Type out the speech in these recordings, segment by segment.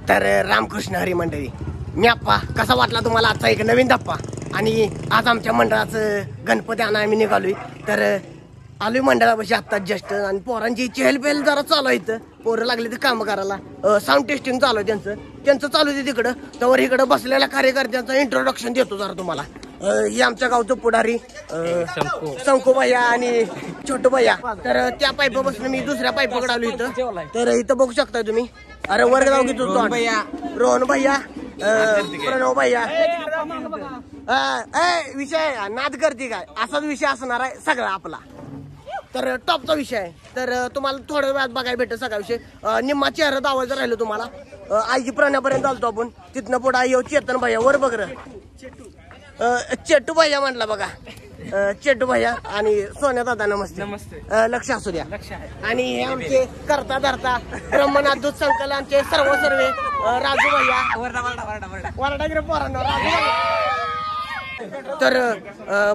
तर रामकृष्ण हरी मंडळी, मी आप्पा. कसा वाटला तुम्हाला आजचा एक नवीन धप्पा? आणि आज आमच्या मंडळाचं गणपती आणा आम्ही निघालोय. तर आलोय मंडळापाशी आत्ताच जस्ट. आणि पोरांची चेहलपेहल जरा चालू आहे इथं. पोरं लागले ते काम करायला. साऊंड टेस्टिंग चालू आहे त्यांचं चालू आहे तिकडं. तर इकडं बसलेल्या कार्यकर्त्यांचं इंट्रोडक्शन देतो जरा तुम्हाला. हे आमच्या गावचं पुढारी शंकू भैया आणि छोटू भैया. तर त्या पाईप बसून मी दुसऱ्या पाईपाकडे आलो इथं. तर इथं बघू शकता तुम्ही. अरे वर्ग जाऊ की तू रोहन भैया, प्रणव भैया. विषय नाद करते काय असाच विषय असणार आहे सगळा आपला. तर टॉपचा विषय आहे. तर तुम्हाला थोड्या वेळात बघायला भेटेल सगळा विषय. निम्मा चेहरा दावायचं राहिलो तुम्हाला. आईची प्राण्यापर्यंत आलतो आपण. तिथनं पुढे आई चेतन भैया वर बघ र. चेटू भैया म्हटला बघा. चेटू भैया आणि सोन्या दादा नमस्ते. लक्ष असू द्या. आणि हे आमचे करता धरता ब्रह्मनाथ दूध संकल आमचे सर्व राजू भैया वरडागिरी पोरांना राजू भैया. तर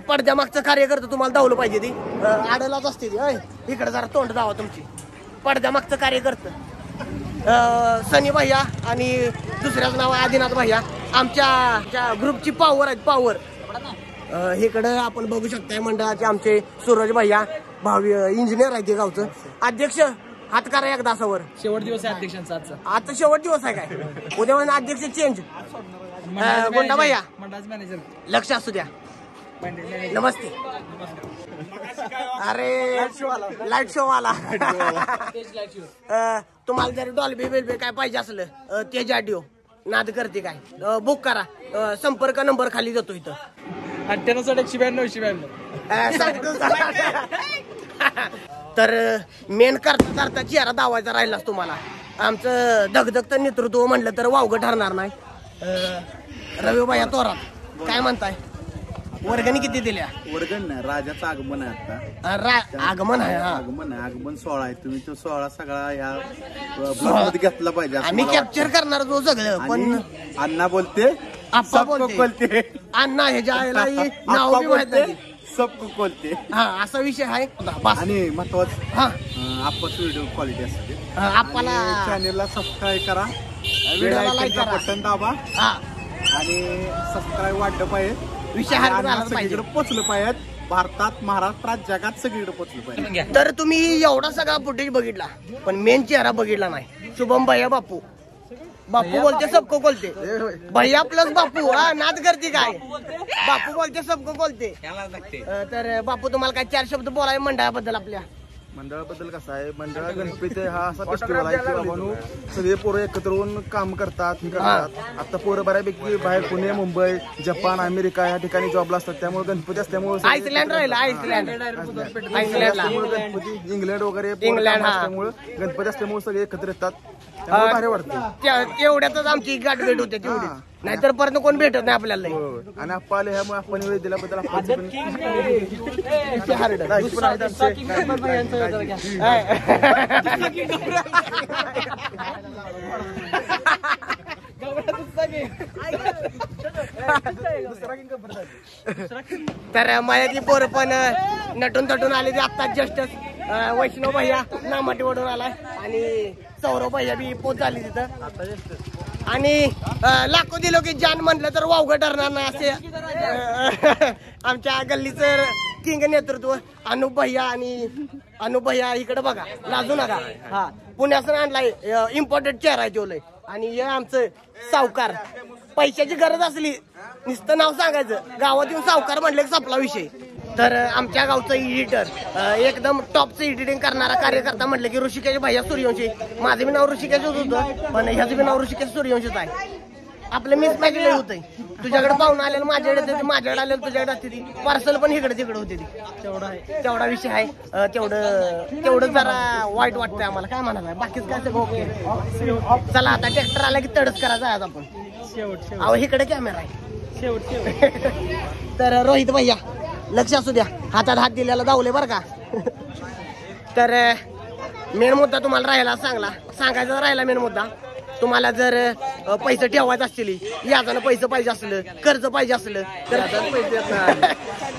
पडद्यामागचं कार्य करतं तुम्हाला धावलं पाहिजे. ती आडलाच असते ती. इकडे जरा तोंड दावा तुमची. पडद्यामागचं कार्य करतं सनी भैया आणि दुसऱ्याचं नाव आहे आदिनाथ भैया. आमच्या ग्रुपची पावर आहेत पावर. इकडं आपण बघू शकताय मंडळाचे आमचे सूरज भैया भावी इंजिनियर आहे ते गावचं. अध्यक्ष हात करा एकदा असावर. शेवट दिवस आहे अध्यक्षांचा आजचा. आता शेवट दिवस आहे काय? उद्या म्हणजे अध्यक्ष चेंज. गोंडा भैया मॅनेजर लक्ष असू द्या. नमस्ते. अरे लाईट शो वाला. तुम्हाला जरी डॉल्बी बिल्बी काय पाहिजे असलं तेज ऑडिओ नाद करते काय बुक करा. संपर्क नंबर खाली देतो इथं. 98 तर मेन करता चेहरा दावायचा राहिलाच तुम्हाला. आमचं धगधगतं नेतृत्व म्हणलं तर वावगं ठरणार नाही. रविबाई तोरात काय म्हणताय? वर्गणी किती दिल्या? वर्गण नाही, राजाचं आगमन आहे आता. आगमन आहे. आगमन सोहळा आहे. तुम्ही तो सोहळा सगळा या ब्लॉगमध्ये घेतला पाहिजे. आम्ही कॅप्चर करणार तो सगळं. पण अण्णा बोलते आप्पा बोलते अण्णा ह्याच्या आईला नाव बी माहित नाही. सबको बोलते. हा असा विषय आहे. आणि महत्वाचं हा आप्पाची व्हिडिओ क्वालिटी असते. आप्पाला चॅनेलला सबस्क्राईब करा, व्हिडिओला लाईक करा, बटन दाबा. हा आणि सबस्क्राईब वाढलं पाहिजे. विषय सगळीकडे पोचलं पाहिजे. भारतात, महाराष्ट्रात, जगात सगळीकडे पोचलं पाहिजे. तर तुम्ही एवढा सगळा फुटेज बघितला पण मेन चेहरा बघितला नाही. शुभम भैया बापू बोलते सबको बोलते. भैया प्लस बापू. हा नाद करते काय? बापू बोलते सबको बोलते. तर बापू तुम्हाला काय 4 शब्द बोलाय मंडळाबद्दल? आपल्या मंडळाबद्दल कसं आहे, मंडळा गणपती हा असा फेस्टिवल आहे की बाबा सगळे पोरं एकत्र होऊन काम करतात. आता पोरं बऱ्यापैकी बाहेर पुणे, मुंबई, जपान, अमेरिका या ठिकाणी जॉबला असतात. त्यामुळे गणपती असल्यामुळे आईसलँड राहिला. आईसलँडला गणपती, इंग्लंड वगैरे असल्यामुळे गणपती असल्यामुळे सगळे एकत्र येतात. भारी वाटतं. तेवढ्यातच आमची गाठ भेट होते तेवढी. नाहीतर परत कोण भेटत नाही आपल्याला. आणि आप्पा आले ह्यामुळे आपण वेळ दिल्याबद्दल तर माझ्याची पोरं पण नटून तटून आले ते आत्ताच जस्टच. वैष्णव भैया नामाटीवरून आलाय आणि सौरभ भैया बी पोच झाली तिथं. आणि लाखो दिलो की जान म्हणलं तर वावगं ठरणार नाही असे आमच्या गल्लीचं किंग नेतृत्व अनुप भैया. आणि अनुप भैया इकडे बघा, लाजू नका. हा पुण्यातून आणलाय. इम्पॉर्टंट चेहरा आहे तो. आणि हे आमचं सावकार. पैशाची गरज असली नुसतं नाव सांगायचं, गावात येऊन सावकार म्हणलं की संपला विषय. तर आमच्या गावचं एडिटर एकदम टॉपचं एडिटिंग करणारा कार्यकर्ता म्हटलं की ऋषिकेश भैया सूर्यवंशी. माझं बी नाव ऋषिकेशच होतं पण ह्याचं बी नाव ऋषिकेश सूर्यवंशीच आहे. आपलं मिस मॅच लय होतंय. तुझ्याकडे पाहून आलेलं माझ्याकडे येते, माझ्याकडे आलेलं तुझ्याकडे असते ती. पार्सल पण इकडे तिकडे होते ती. तेवढा विषय आहे. तेवढं जरा वाईट वाटतंय आम्हाला. काय म्हणाला बाकीच काय सगळं ओके. चला आता ट्रॅक्टर आला की तडच करायचा आज आपण. अहो इकडे कॅमेरा आहे. तर रोहित भैया लक्ष असू द्या. हातात हात दिलेला धावले बरं का. तर मेन मुद्दा तुम्हाला राहिला सांगायचा राहिला. मेन मुद्दा तुम्हाला जर पैसे ठेवायचे असतील, याजानं पैसे पाहिजे असलं, कर्ज पाहिजे असलं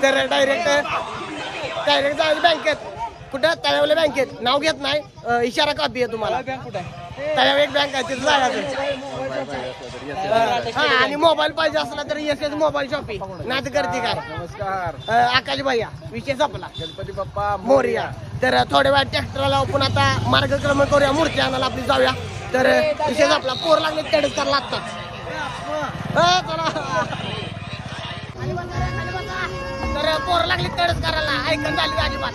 तर डायरेक्ट जायचं बँकेत. कुठं तळवल्या बँकेत. नाव घेत नाही, इशारा कॉपी आहे तुम्हाला. त्याच्या एक बँक आहे तिथं जायचं. हा आणि मोबाईल पाहिजे असला तर यशच मोबाईल शॉपिंग नाद करते काय. नमस्कार. आकाश भैया विषय संपला. गणपती बाप्पा मोरया. तर थोड्या वेळा ट्रॅक्टरला आपण आता मार्गक्रमण करूया मूर्ती आणायला आपली जाऊया. तर विषय आपला पोर लागले तेडच करायला लागतात. तर पोर लागली तेडच करायला ऐकून झाली अजिबात.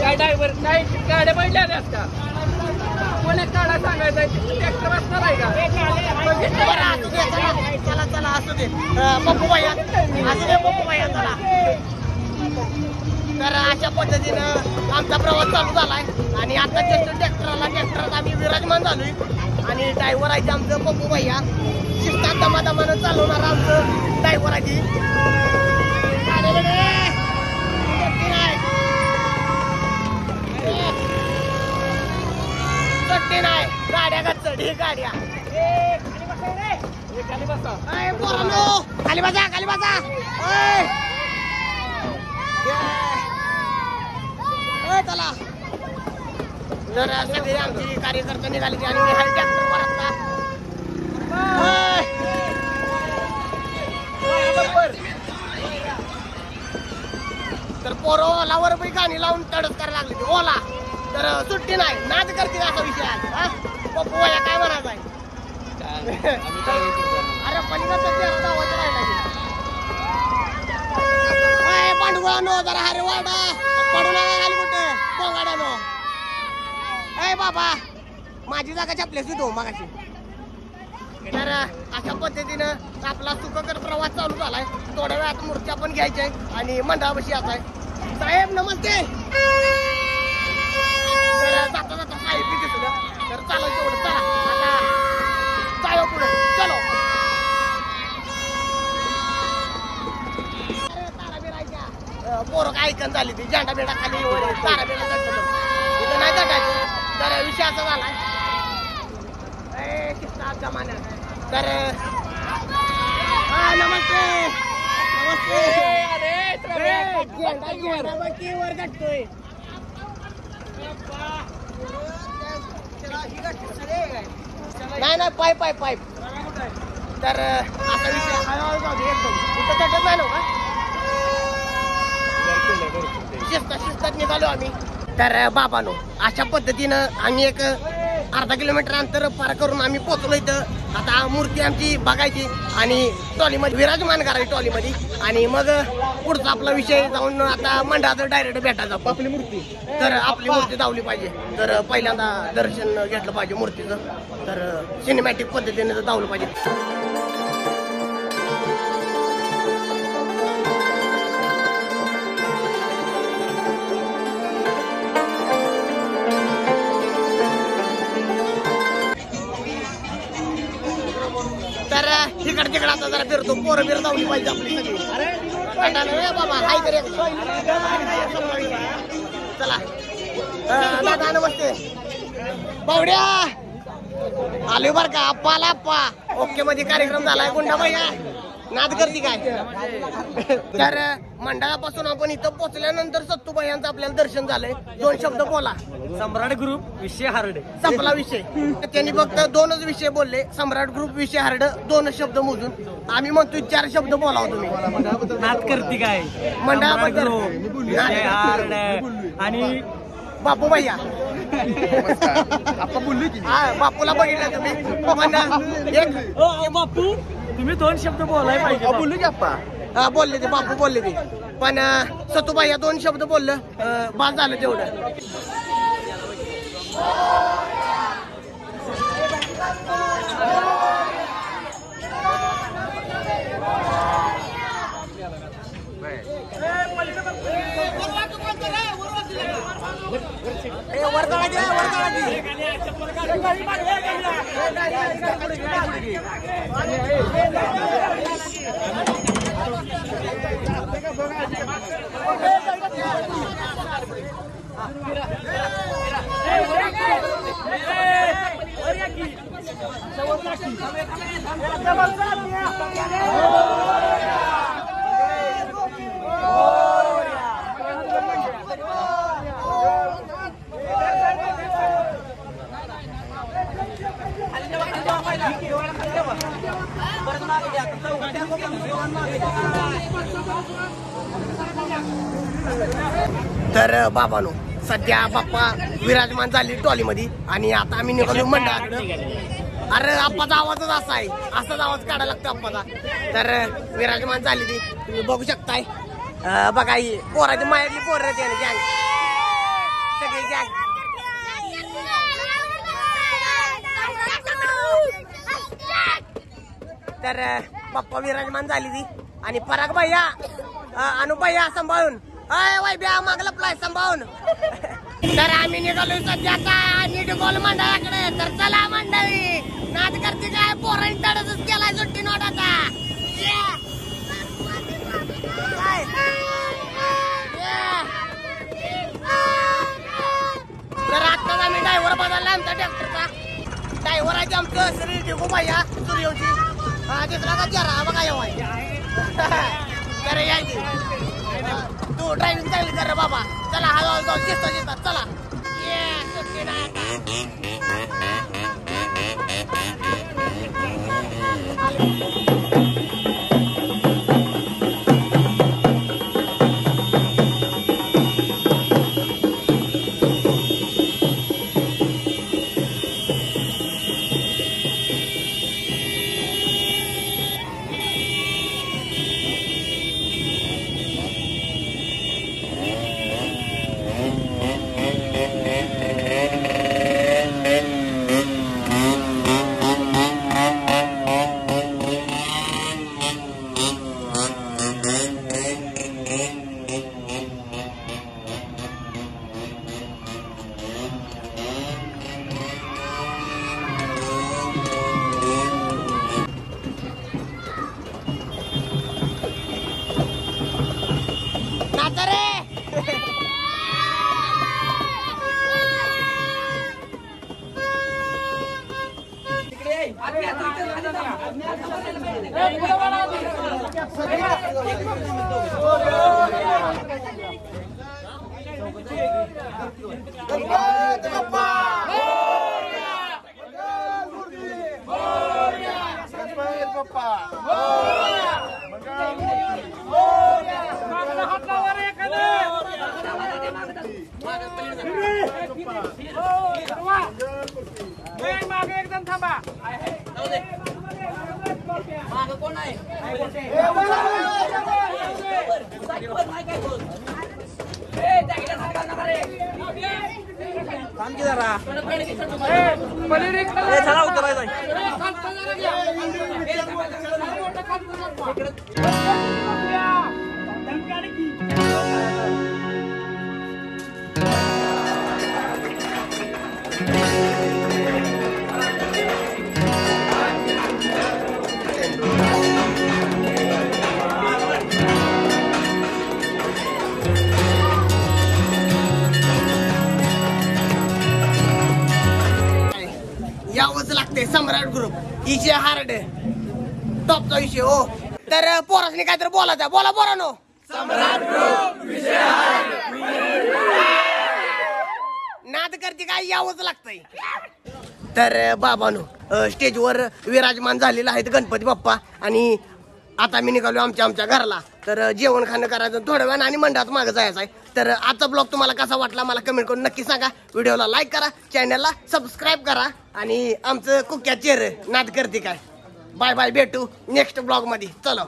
काय ड्रायव्हर नाही गाड्या बैठल्या का कोणी काढा सांगायचं ट्रॅक्टर वाचणार आहे का. चला चला असू दे पप्पू भैया असू दे पप्पू भैया चला. तर अशा पद्धतीनं आमचा प्रवास चालू झालाय आणि आता जस्ट ट्रॅक्टरात आम्ही विराजमान झालोय आणि ड्रायव्हर आहे आमचं पप्पू भैया. शिस्तात दमादमानं चालवणार आमचं ड्रायव्हर आहे. चट्टी नाही गाड्या का चढी गाड्या. खाली बसा खाली बसा. चला तर सगळे आमची कार्यकर्ते निघाले आणि मी हा ट्रॅक्टर वर तर पोरं ओलावर पण गाणी लावून तडच करायला लागली ती ओला. तर सुट्टी नाही नाद करते असा विषय आहे. पप्पू भैया काय म्हणायचं आहे. अरे पलीकडचं पांडुळानो जरा हरे वाडा पडू नका खाली कुठे पोंगाड्यानो. ए बाबा माझी जागा छापलीस तू मागाशी. तर अशा पद्धतीनं आपला सुखकर प्रवास चालू झालाय. थोड्या वेळात मूर्त्या पण घ्यायच्या आणि मंडळापाशी यायचा आहे. साहेब नमस्ते. तर जाता जाता साहेब बी दिसलं तर चालायचं एवढं. चला आता जाऊ पुढे चलो. तारा बिरायच्या पोरं काय ऐकन झाली ती झेंडा बिडा खाली तारा बिडा चढतो इथं नाही चढायचं. तर विषय असा झालाय जमान्यात. तर नमस्ते नमस्ते. वर गाठतोय नाही नाही पाईप पाईप पाईप. तर असा विषय एकदम इथं चटत नाही ना शिस्तात निघालो आम्ही. तर बाबानो अशा पद्धतीनं आम्ही एक अर्धा किलोमीटर अंतर पार करून आम्ही पोहोचलो इथं. आता मूर्ती आमची बघायची आणि ट्रॉलीमध्ये विराजमान करायची ट्रॉलीमध्ये आणि मग पुढचा आपला विषय जाऊन आता मंडळाचं डायरेक्ट भेटायचं. आपली मूर्ती तर आपली मूर्ती धावली पाहिजे. तर पहिल्यांदा दर्शन घेतलं पाहिजे मूर्तीचं. तर सिनेमॅटिक पद्धतीने धावलं पाहिजे. तर तिकडे तिकडे आता जरा फिरतो पोरं बिर धावली पाहिजे आपली सगळी. बाबा हाय तरी चला. दादा नमस्ते. बावड्या आले बर का आप्पा आला आप्पा. ओके मध्ये कार्यक्रम झालाय. गुंडा भैया नाद करते काय. तर मंडळापासून आपण इथं पोहोचल्यानंतर सत्तू यांचं आपल्याला दर्शन झालंय. 2 शब्द बोला. सम्राट ग्रुप विषय हार्ड संपला विषय. त्यांनी फक्त 2च विषय बोलले. सम्राट ग्रुप विषय हार्ड 2 शब्द मोजून. आम्ही म्हणतोय 4 शब्द बोलाव तुम्ही. नाद करते काय मंडळाबद्दल हार्ड आणि बापू भैया आपण बोललो की बापूला बघितलं तुम्ही पण एक बापू तुम्ही 2 शब्द बोलाय पाहिजे. बोललो की आप्पा बोलले ते बापू बोलले ते पण सतुबाई या 2 शब्द बोललं बाद झालं तेवढं. वर तर बाबानो सध्या बाप्पा विराजमान झाली ट्रॉलीमध्ये आणि आता आम्ही निघालो मंडळाकडे. अरे आप्पाचा आवाजच असा आहे, असाच आवाज काढायला लागतो आप्पाचा. तर विराजमान झाली ती तुम्ही बघू शकताय. बघा ही पोराची मायातली पोरं गँग सगळी गँग. तर बाप्पा विराजमान झाली ती आणि पराग भैया अनु भैया सांभाळून वैभ्या मागला प्लाय सांभाळून. तर आम्ही निघालो सध्या आता निघोल मंडळाकडे. तर चला मंडळी नाद करते काय पोरांनी तडच केलाय सुट्टी नोट आता. तर आत्ताच आम्ही ड्रायव्हर बदलला आमचा ट्रॅक्टरचा. ड्रायव्हर आहे आमचं श्री ढिगू भैया सूर्यवंशी. तिसरा का जरा बघा येऊ तर यायची तू ड्रायव्हिंग चांगली कर बाबा. चला हळूहळू जाऊ शिस्ता चला. एकदम थांबा. कोण आहे जरा यावंच लागते. सम्राट ग्रुप विषय हार्ड टॉपचा विषय हो. तर पोरासनी काहीतरी बोलायचं. बोला पोरानो. सम्राट ग्रुप विषय हार्ड. नाद करते काय यावंच लागतंय. तर बाबानो स्टेजवर विराजमान झालेला आहेत गणपती बाप्पा आणि आता मी निघालो आमच्या घराला. तर जेवण खाणं करायचं थोड्या वेळानं आणि मंडळात मागं जायचं आहे. तर आजचा ब्लॉग तुम्हाला कसा वाटला मला कमेंट करून नक्की सांगा. व्हिडिओला लाईक करा, चॅनलला सबस्क्राईब करा आणि आमचं कुक्या चेहरे नाद करते काय. बाय बाय, भेटू नेक्स्ट ब्लॉग मध्ये. चलो.